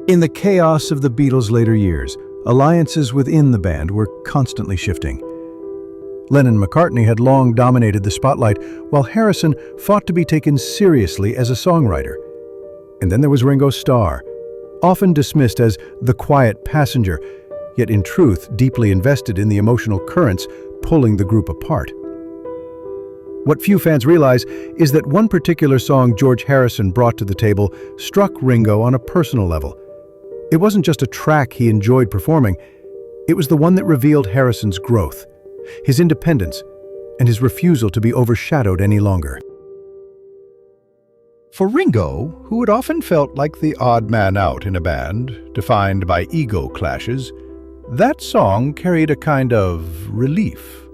In the chaos of the Beatles' later years, alliances within the band were constantly shifting. Lennon and McCartney had long dominated the spotlight, while Harrison fought to be taken seriously as a songwriter. And then there was Ringo Starr, often dismissed as the quiet passenger, yet in truth deeply invested in the emotional currents pulling the group apart. What few fans realize is that one particular song George Harrison brought to the table struck Ringo on a personal level. It wasn't just a track he enjoyed performing, it was the one that revealed Harrison's growth, his independence, and his refusal to be overshadowed any longer. For Ringo, who had often felt like the odd man out in a band, defined by ego clashes, that song carried a kind of relief.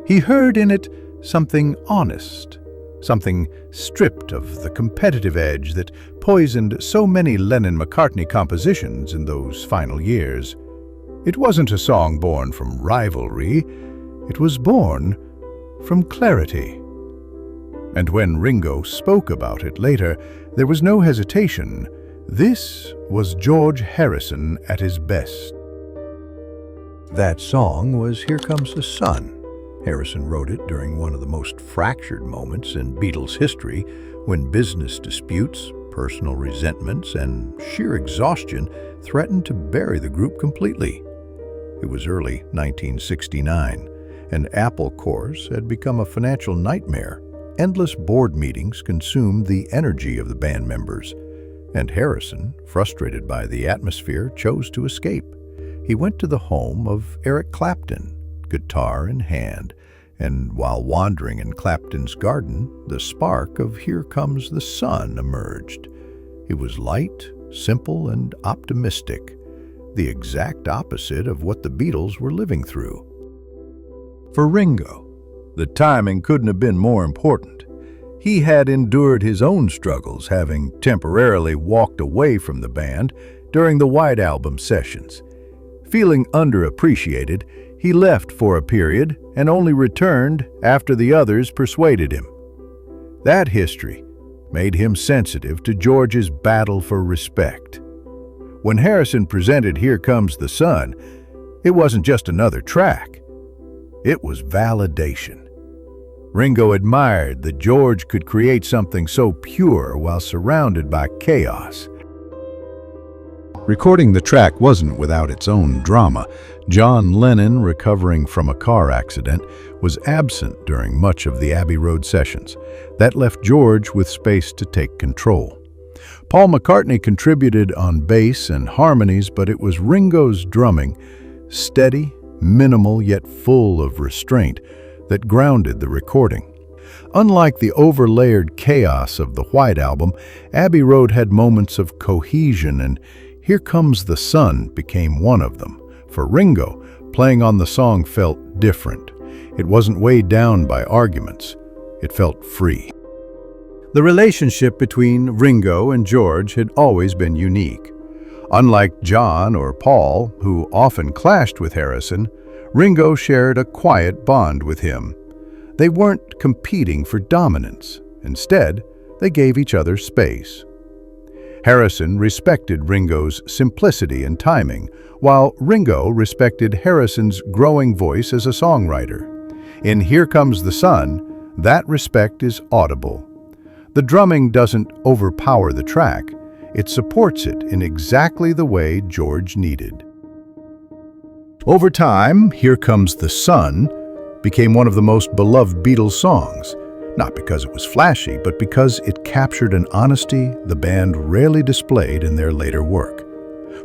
He heard in it something honest, something stripped of the competitive edge that poisoned so many Lennon-McCartney compositions in those final years. It wasn't a song born from rivalry, it was born from clarity. And when Ringo spoke about it later, there was no hesitation. This was George Harrison at his best. That song was Here Comes the Sun. Harrison wrote it during one of the most fractured moments in Beatles history, when business disputes, personal resentments, and sheer exhaustion threatened to bury the group completely. It was early 1969, and Apple Corps had become a financial nightmare. Endless board meetings consumed the energy of the band members, and Harrison, frustrated by the atmosphere, chose to escape. He went to the home of Eric Clapton, guitar in hand, and while wandering in Clapton's garden, the spark of Here Comes the Sun emerged. It was light, simple, and optimistic, the exact opposite of what the Beatles were living through. For Ringo, the timing couldn't have been more important. He had endured his own struggles, having temporarily walked away from the band during the White Album sessions. Feeling underappreciated, he left for a period and only returned after the others persuaded him. That history made him sensitive to George's battle for respect. When Harrison presented Here Comes the Sun, it wasn't just another track. It was validation. Ringo admired that George could create something so pure while surrounded by chaos. Recording the track wasn't without its own drama. John Lennon, recovering from a car accident, was absent during much of the Abbey Road sessions. That left George with space to take control. Paul McCartney contributed on bass and harmonies, but it was Ringo's drumming, steady, minimal yet full of restraint, that grounded the recording. Unlike the overlayered chaos of the White Album, Abbey Road had moments of cohesion, and Here Comes the Sun became one of them. For Ringo, playing on the song felt different. It wasn't weighed down by arguments. It felt free. The relationship between Ringo and George had always been unique. Unlike John or Paul, who often clashed with Harrison, Ringo shared a quiet bond with him. They weren't competing for dominance. Instead, they gave each other space. Harrison respected Ringo's simplicity and timing, while Ringo respected Harrison's growing voice as a songwriter. In Here Comes the Sun, that respect is audible. The drumming doesn't overpower the track, it supports it in exactly the way George needed. Over time, Here Comes the Sun became one of the most beloved Beatles songs, not because it was flashy, but because it captured an honesty the band rarely displayed in their later work.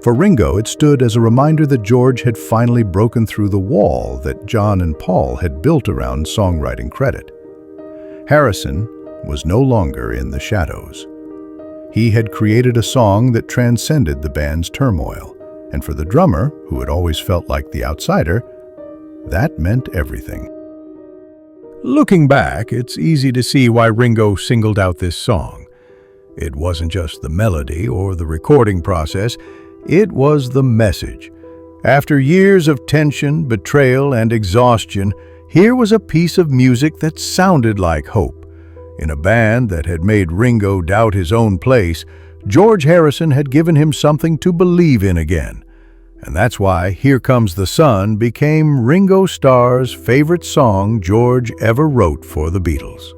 For Ringo, it stood as a reminder that George had finally broken through the wall that John and Paul had built around songwriting credit. Harrison was no longer in the shadows. He had created a song that transcended the band's turmoil, and for the drummer, who had always felt like the outsider, that meant everything. Looking back, it's easy to see why Ringo singled out this song. It wasn't just the melody or the recording process, it was the message. After years of tension, betrayal, and exhaustion, here was a piece of music that sounded like hope. In a band that had made Ringo doubt his own place, George Harrison had given him something to believe in again. And that's why Here Comes the Sun became Ringo Starr's favorite song George ever wrote for the Beatles.